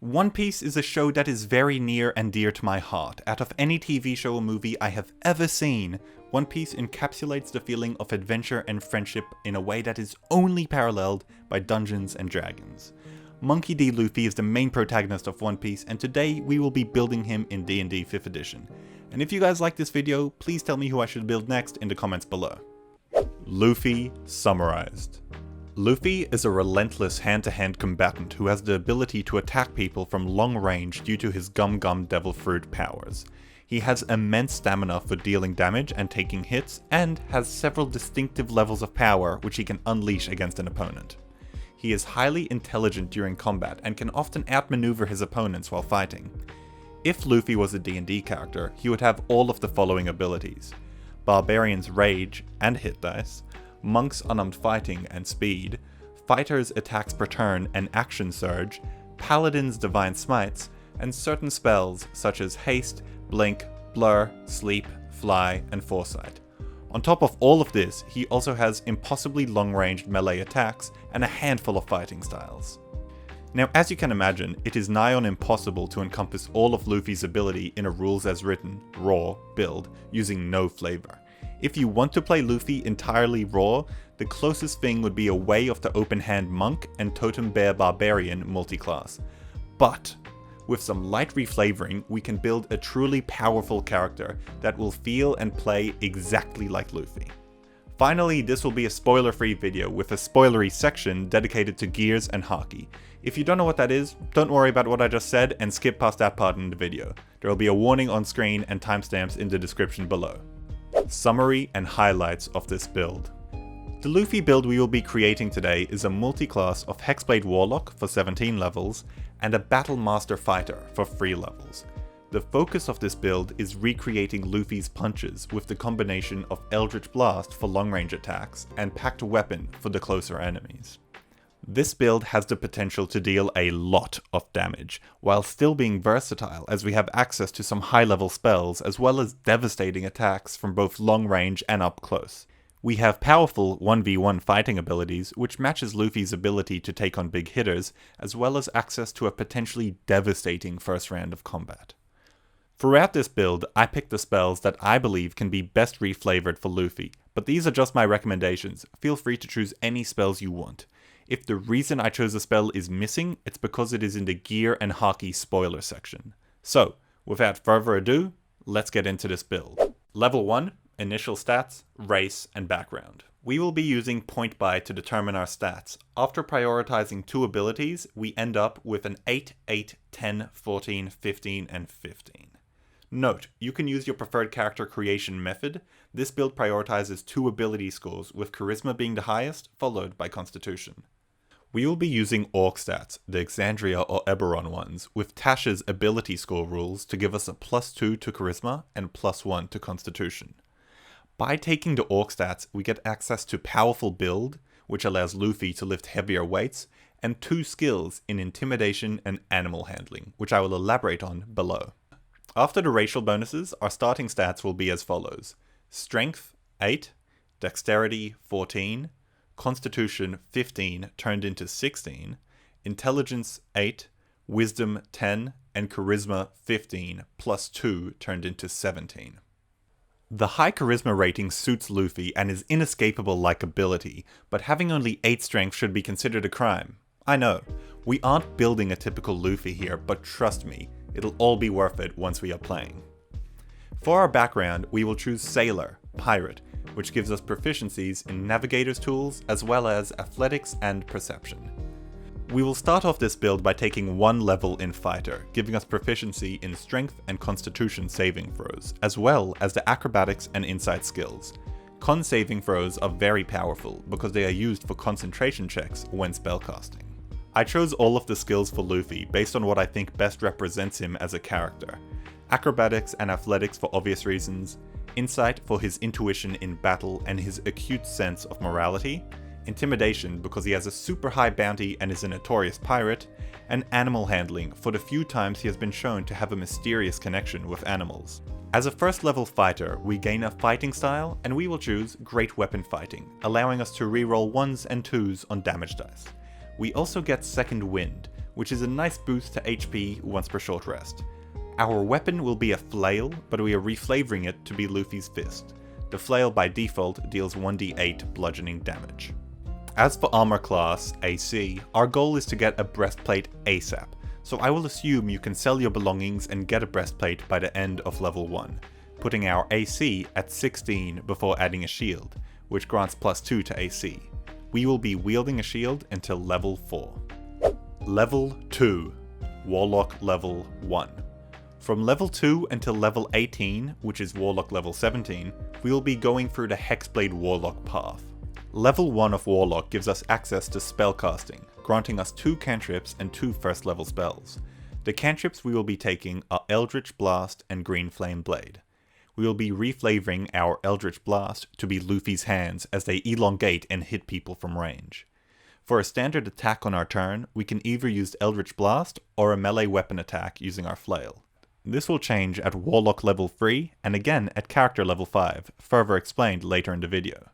One Piece is a show that is very near and dear to my heart. Out of any TV show or movie I have ever seen, One Piece encapsulates the feeling of adventure and friendship in a way that is only paralleled by Dungeons and Dragons. Monkey D. Luffy is the main protagonist of One Piece, and today we will be building him in D&D 5th edition. And if you guys like this video, please tell me who I should build next in the comments below. Luffy summarized. Luffy is a relentless hand-to-hand combatant who has the ability to attack people from long range due to his Gum Gum Devil Fruit powers. He has immense stamina for dealing damage and taking hits, and has several distinctive levels of power which he can unleash against an opponent. He is highly intelligent during combat and can often outmaneuver his opponents while fighting. If Luffy was a D&D character, he would have all of the following abilities: Barbarian's Rage and Hit Dice, Monk's Unarmed Fighting and Speed, Fighter's Attacks per Turn and Action Surge, Paladin's Divine Smites, and certain spells such as Haste, Blink, Blur, Sleep, Fly, and Foresight. On top of all of this, he also has impossibly long-ranged melee attacks and a handful of fighting styles. Now, as you can imagine, it is nigh on impossible to encompass all of Luffy's ability in a rules as written, raw build using no flavor. If you want to play Luffy entirely raw, the closest thing would be a Way of the Open Hand Monk and Totem Bear Barbarian multi-class. But with some light reflavoring, we can build a truly powerful character that will feel and play exactly like Luffy. Finally, this will be a spoiler-free video with a spoilery section dedicated to gears and HAKI. If you don't know what that is, don't worry about what I just said and skip past that part in the video. There will be a warning on screen and timestamps in the description below. Summary and highlights of this build. The Luffy build we will be creating today is a multi-class of Hexblade Warlock for 17 levels and a Battle Master Fighter for 3 levels. The focus of this build is recreating Luffy's punches with the combination of Eldritch Blast for long-range attacks and Packed Weapon for the closer enemies. This build has the potential to deal a lot of damage, while still being versatile as we have access to some high-level spells as well as devastating attacks from both long range and up close. We have powerful 1v1 fighting abilities which matches Luffy's ability to take on big hitters, as well as access to a potentially devastating first round of combat. Throughout this build, I picked the spells that I believe can be best reflavored for Luffy, but these are just my recommendations. Feel free to choose any spells you want. If the reason I chose a spell is missing, it's because it is in the gear and HAKI spoiler section. So, without further ado, let's get into this build. Level 1, Initial Stats, Race, and Background. We will be using point buy to determine our stats. After prioritizing 2 abilities, we end up with an 8, 8, 10, 14, 15, and 15. Note, you can use your preferred character creation method. This build prioritizes 2 ability scores, with Charisma being the highest, followed by Constitution. We will be using Orc stats, the Exandria or EBERRON ones, with Tasha's ability score rules to give us a +2 to Charisma and +1 to Constitution. By taking the Orc stats, we get access to Powerful Build, which allows Luffy to lift heavier weights, and 2 skills in Intimidation and Animal Handling, which I will elaborate on below. After the racial bonuses, our starting stats will be as follows: Strength 8, Dexterity 14, Constitution 15 turned into 16, Intelligence 8, Wisdom 10, and Charisma 15 +2 turned into 17. The high Charisma rating suits Luffy and his inescapable likability, but having only 8 strength should be considered a crime. I know, we aren't building a typical Luffy here, but trust me, it'll all be worth it once we are playing. For our background, we will choose Sailor, Pirate, which gives us proficiencies in Navigator's tools as well as Athletics and Perception. We will start off this build by taking 1 level in Fighter, giving us proficiency in Strength and Constitution saving throws, as well as the Acrobatics and Insight skills. Con saving throws are very powerful because they are used for concentration checks when spellcasting. I chose all of the skills for Luffy based on what I think best represents him as a character. Acrobatics and Athletics for obvious reasons, Insight for his intuition in battle and his acute sense of morality, Intimidation because he has a super high bounty and is a notorious pirate, and Animal Handling for the few times he has been shown to have a mysterious connection with animals. As a first level fighter, we gain a fighting style, and we will choose Great Weapon Fighting, allowing us to reroll 1s and 2s on damage dice. We also get Second Wind, which is a nice boost to HP once per short rest. Our weapon will be a flail, but we are reflavoring it to be Luffy's fist. The flail by default deals 1d8 bludgeoning damage. As for armor class, AC, our goal is to get a breastplate ASAP, so I will assume you can sell your belongings and get a breastplate by the end of level 1, putting our AC at 16 before adding a shield, which grants +2 to AC. We will be wielding a shield until level 4. Level 2, Warlock level 1. From level 2 until level 18, which is Warlock level 17, we will be going through the Hexblade Warlock path. Level 1 of Warlock gives us access to spellcasting, granting us 2 cantrips and 2 first level spells. The cantrips we will be taking are Eldritch Blast and Green Flame Blade. We will be reflavoring our Eldritch Blast to be Luffy's hands as they elongate and hit people from range. For a standard attack on our turn, we can either use Eldritch Blast or a melee weapon attack using our flail. This will change at Warlock level 3 and again at character level 5, further explained later in the video.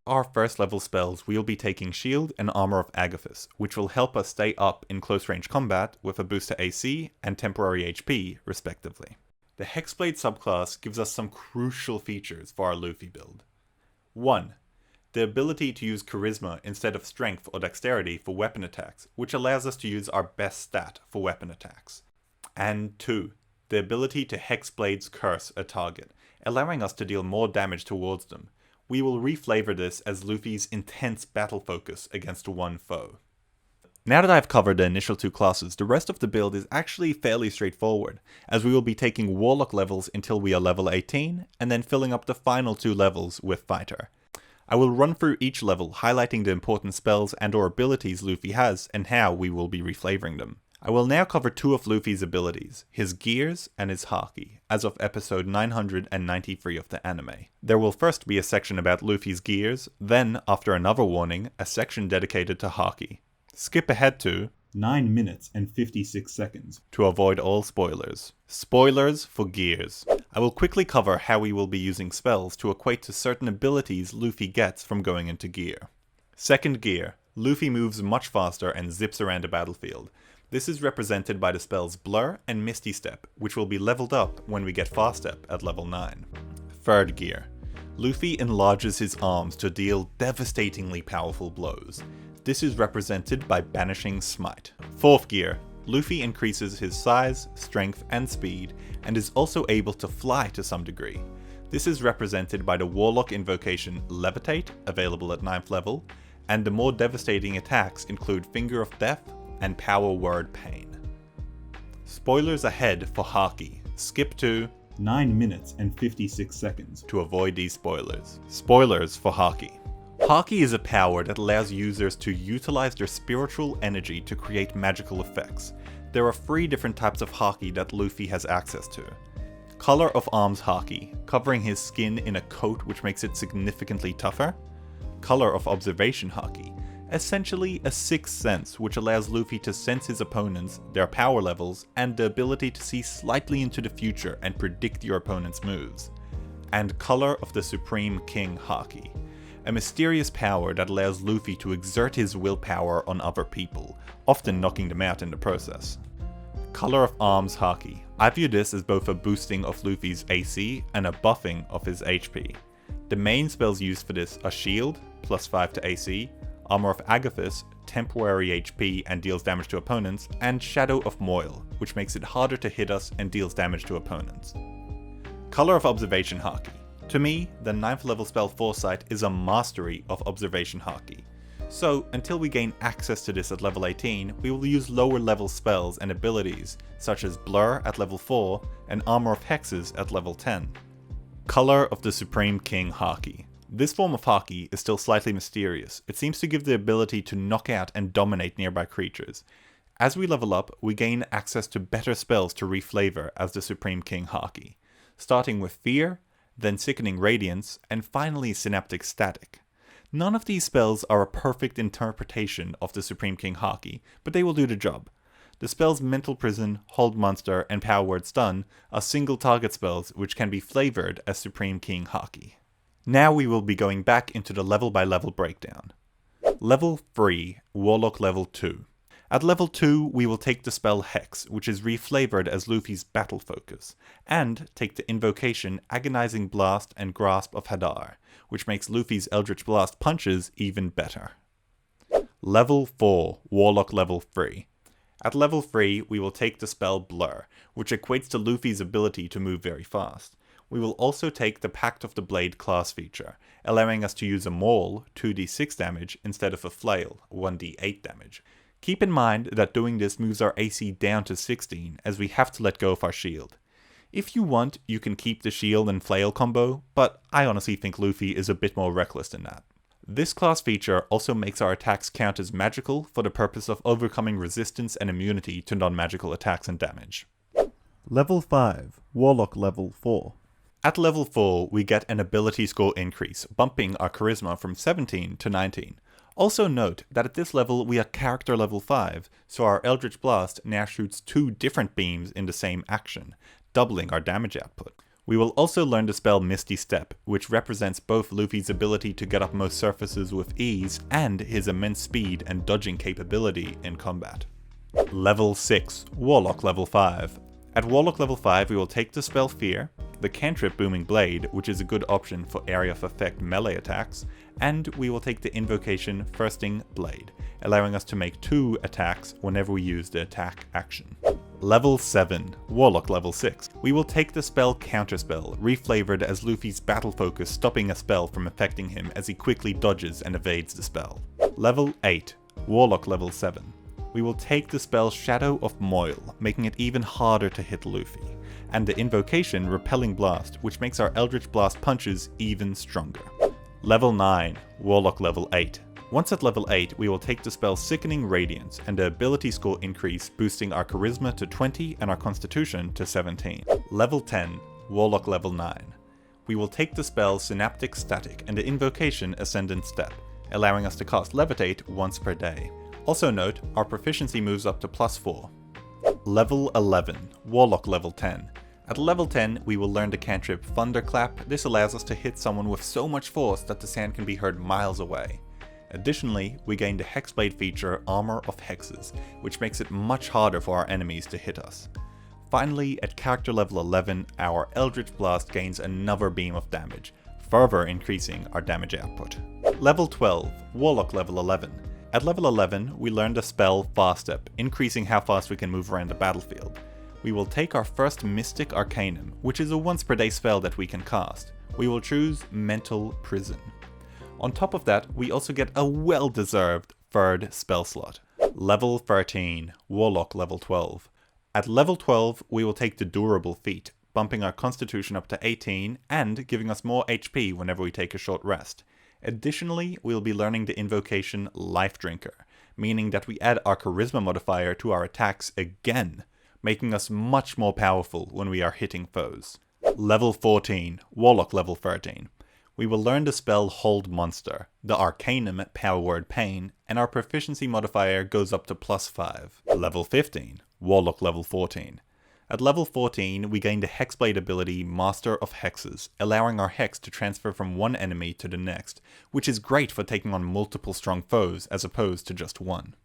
Our first level spells we will be taking Shield and Armor of Agathis, which will help us stay up in close range combat with a boost to AC and temporary HP, respectively. The Hexblade subclass gives us some crucial features for our Luffy build. 1. The ability to use Charisma instead of Strength or Dexterity for weapon attacks, which allows us to use our best stat for weapon attacks. And 2. The ability to Hexblade's Curse a target, allowing us to deal more damage towards them. We will reflavor this as Luffy's intense battle focus against one foe. Now that I've covered the initial 2 classes, the rest of the build is actually fairly straightforward, as we will be taking Warlock levels until we are level 18, and then filling up the final 2 levels with Fighter. I will run through each level, highlighting the important spells and or abilities Luffy has, and how we will be reflavoring them. I will now cover 2 of Luffy's abilities, his gears and his haki, as of episode 993 of the anime. There will first be a section about Luffy's gears, then, after another warning, a section dedicated to haki. Skip ahead to 9 minutes and 56 seconds to avoid all spoilers. Spoilers for gears. I will quickly cover how we will be using spells to equate to certain abilities Luffy gets from going into gear. Second gear. Luffy moves much faster and zips around the battlefield. This is represented by the spells Blur and Misty Step, which will be leveled up when we get Fast Step at level 9. Third gear. Luffy enlarges his arms to deal devastatingly powerful blows. This is represented by Banishing Smite. Fourth gear. Luffy increases his size, strength, and speed, and is also able to fly to some degree. This is represented by the Warlock invocation Levitate, available at 9th level, and the more devastating attacks include Finger of Death and Power Word Pain. Spoilers ahead for Haki. Skip to 9 minutes and 56 seconds to avoid these spoilers. Spoilers for Haki. Haki is a power that allows users to utilize their spiritual energy to create magical effects. There are 3 different types of Haki that Luffy has access to. Color of Arms Haki, covering his skin in a coat which makes it significantly tougher. Color of Observation Haki, essentially a sixth sense which allows Luffy to sense his opponents, their power levels, and the ability to see slightly into the future and predict your opponent's moves. And Color of the Supreme King Haki, a mysterious power that allows Luffy to exert his willpower on other people, often knocking them out in the process. Color of Arms Haki, I view this as both a boosting of Luffy's AC and a buffing of his HP. The main spells used for this are Shield, +5 to AC, Armor of Agathis, temporary HP and deals damage to opponents, and Shadow of Moil, which makes it harder to hit us and deals damage to opponents. Color of Observation Haki. To me, the 9th level spell Foresight is a mastery of Observation Haki. So, until we gain access to this at level 18, we will use lower level spells and abilities, such as Blur at level 4 and Armor of Hexes at level 10. Color of the Supreme King Haki. This form of Haki is still slightly mysterious. It seems to give the ability to knock out and dominate nearby creatures. As we level up, we gain access to better spells to reflavor as the Supreme King Haki, starting with Fear, then Sickening Radiance, and finally Synaptic Static. None of these spells are a perfect interpretation of the Supreme King Haki, but they will do the job. The spells Mental Prison, Hold Monster, and Power Word Stun are single target spells which can be flavored as Supreme King Haki. Now we will be going back into the level by level breakdown. Level 3, Warlock level 2. At level 2, we will take the spell Hex, which is reflavored as Luffy's battle focus, and take the invocation Agonizing Blast and Grasp of Hadar, which makes Luffy's Eldritch Blast punches even better. Level 4, Warlock level 3. At level 3, we will take the spell Blur, which equates to Luffy's ability to move very fast. We will also take the Pact of the Blade class feature, allowing us to use a Maul, 2d6 damage, instead of a Flail, 1d8 damage. Keep in mind that doing this moves our AC down to 16, as we have to let go of our shield. If you want, you can keep the shield and flail combo, but I honestly think Luffy is a bit more reckless than that. This class feature also makes our attacks count as magical for the purpose of overcoming resistance and immunity to non-magical attacks and damage. Level 5, Warlock level 4. At level 4, we get an ability score increase, bumping our charisma from 17 to 19. Also note that at this level we are character level 5, so our Eldritch Blast now shoots 2 different beams in the same action, doubling our damage output. We will also learn the spell Misty Step, which represents both Luffy's ability to get up most surfaces with ease and his immense speed and dodging capability in combat. Level 6, Warlock level 5. At Warlock level 5 we will take the spell Fear, the cantrip Booming Blade, which is a good option for area of effect melee attacks, and we will take the invocation Thirsting Blade, allowing us to make 2 attacks whenever we use the attack action. Level 7, Warlock level 6. We will take the spell Counterspell, reflavored as Luffy's battle focus, stopping a spell from affecting him as he quickly dodges and evades the spell. Level 8, Warlock level 7. We will take the spell Shadow of Moil, making it even harder to hit Luffy, and the invocation Repelling Blast, which makes our Eldritch Blast punches even stronger. Level 9, Warlock level 8. Once at level 8, we will take the spell Sickening Radiance and the ability score increase, boosting our charisma to 20 and our constitution to 17. Level 10, Warlock level 9. We will take the spell Synaptic Static and the invocation Ascendant Step, allowing us to cast Levitate once per day. Also note, our proficiency moves up to +4. Level 11, Warlock level 10. At level 10, we will learn the cantrip Thunderclap. This allows us to hit someone with so much force that the sound can be heard miles away. Additionally, we gain the Hexblade feature Armor of Hexes, which makes it much harder for our enemies to hit us. Finally, at character level 11, our Eldritch Blast gains another beam of damage, further increasing our damage output. Level 12, Warlock level 11. At level 11, we learn the spell Fast Step, increasing how fast we can move around the battlefield. We will take our first Mystic Arcanum, which is a once per day spell that we can cast. We will choose Mental Prison. On top of that, we also get a well-deserved 3rd spell slot. Level 13, Warlock level 12. At level 12, we will take the Durable Feat, bumping our constitution up to 18 and giving us more HP whenever we take a short rest. Additionally, we'll be learning the invocation Life Drinker, meaning that we add our charisma modifier to our attacks again, making us much more powerful when we are hitting foes. Level 14, Warlock level 13. We will learn the spell Hold Monster, the Arcanum Power Word Pain, and our proficiency modifier goes up to +5. Level 15, Warlock level 14. At level 14, we gain the Hexblade ability Master of Hexes, allowing our hex to transfer from one enemy to the next, which is great for taking on multiple strong foes as opposed to just one.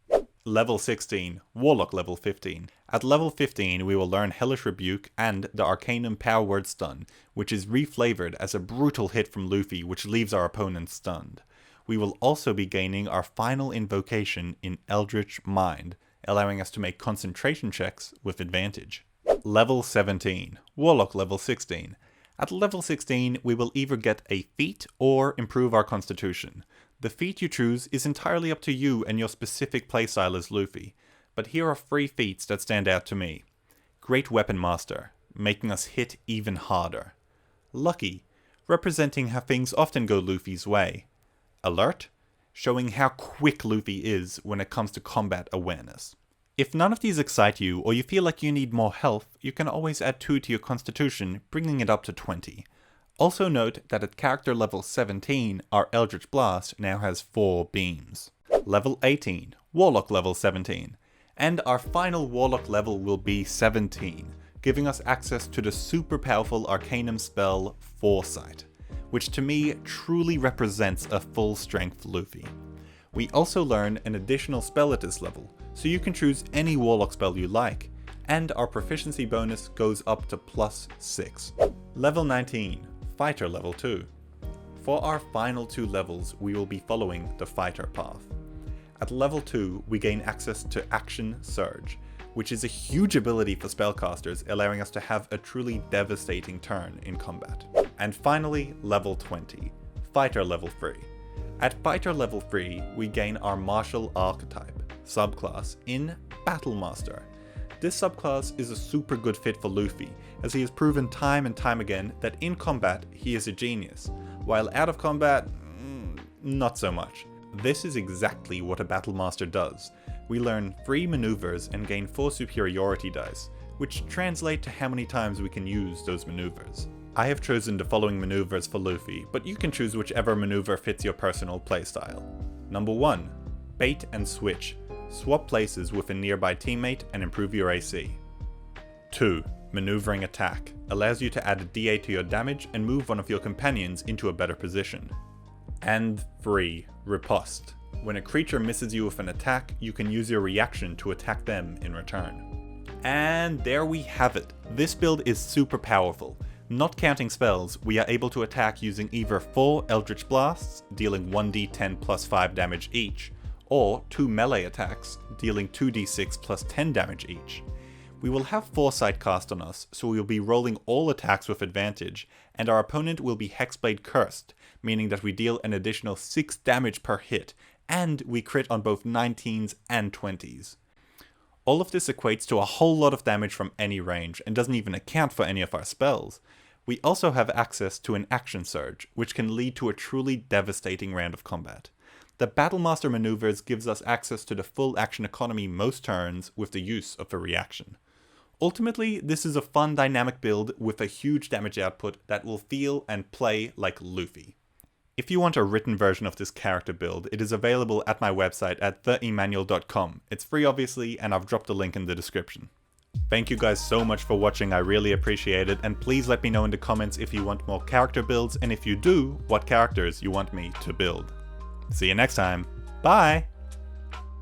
Level 16, Warlock level 15. At level 15, we will learn Hellish Rebuke and the Arcanum Power Word Stun, which is reflavored as a brutal hit from Luffy which leaves our opponent stunned. We will also be gaining our final invocation in Eldritch Mind, allowing us to make concentration checks with advantage. Level 17, Warlock level 16. At level 16, we will either get a feat or improve our constitution. The feat you choose is entirely up to you and your specific playstyle as Luffy, but here are 3 feats that stand out to me. Great Weapon Master, making us hit even harder. Lucky, representing how things often go Luffy's way. Alert, showing how quick Luffy is when it comes to combat awareness. If none of these excite you, or you feel like you need more health, you can always add 2 to your constitution, bringing it up to 20. Also note that at character level 17, our Eldritch Blast now has 4 beams. Level 18, Warlock level 17. And our final Warlock level will be 17, giving us access to the super powerful Arcanum spell Foresight, which to me truly represents a full strength Luffy. We also learn an additional spell at this level, so you can choose any Warlock spell you like, and our proficiency bonus goes up to +6. Level 19, Fighter Level 2. For our final 2 levels, we will be following the Fighter path. At level 2, we gain access to Action Surge, which is a huge ability for spellcasters, allowing us to have a truly devastating turn in combat. And finally, level 20, Fighter Level 3. At Fighter Level 3, we gain our Martial Archetype subclass in Battlemaster. This subclass is a super good fit for Luffy, as he has proven time and time again that in combat he is a genius, while out of combat, not so much. This is exactly what a Battlemaster does. We learn 3 maneuvers and gain 4 superiority dice, which translate to how many times we can use those maneuvers. I have chosen the following maneuvers for Luffy, but you can choose whichever maneuver fits your personal playstyle. Number 1. Bait and Switch. Swap places with a nearby teammate and improve your AC. 2. Maneuvering Attack. Allows you to add a d8 to your damage and move one of your companions into a better position. And 3. Riposte. When a creature misses you with an attack, you can use your reaction to attack them in return. And there we have it. This build is super powerful. Not counting spells, we are able to attack using either 4 Eldritch Blasts, dealing 1d10 plus 5 damage each, or 2 melee attacks, dealing 2d6 plus 10 damage each. We will have Foresight cast on us, so we will be rolling all attacks with advantage, and our opponent will be Hexblade Cursed, meaning that we deal an additional 6 damage per hit, and we crit on both 19s and 20s. All of this equates to a whole lot of damage from any range, and doesn't even account for any of our spells. We also have access to an Action Surge, which can lead to a truly devastating round of combat. The Battlemaster maneuvers gives us access to the full action economy most turns with the use of a reaction. Ultimately, this is a fun dynamic build with a huge damage output that will feel and play like Luffy. If you want a written version of this character build, it is available at my website at theemanuel.com. It's free obviously, and I've dropped a link in the description. Thank you guys so much for watching, I really appreciate it, and please let me know in the comments if you want more character builds, and if you do, what characters you want me to build. See you next time, bye!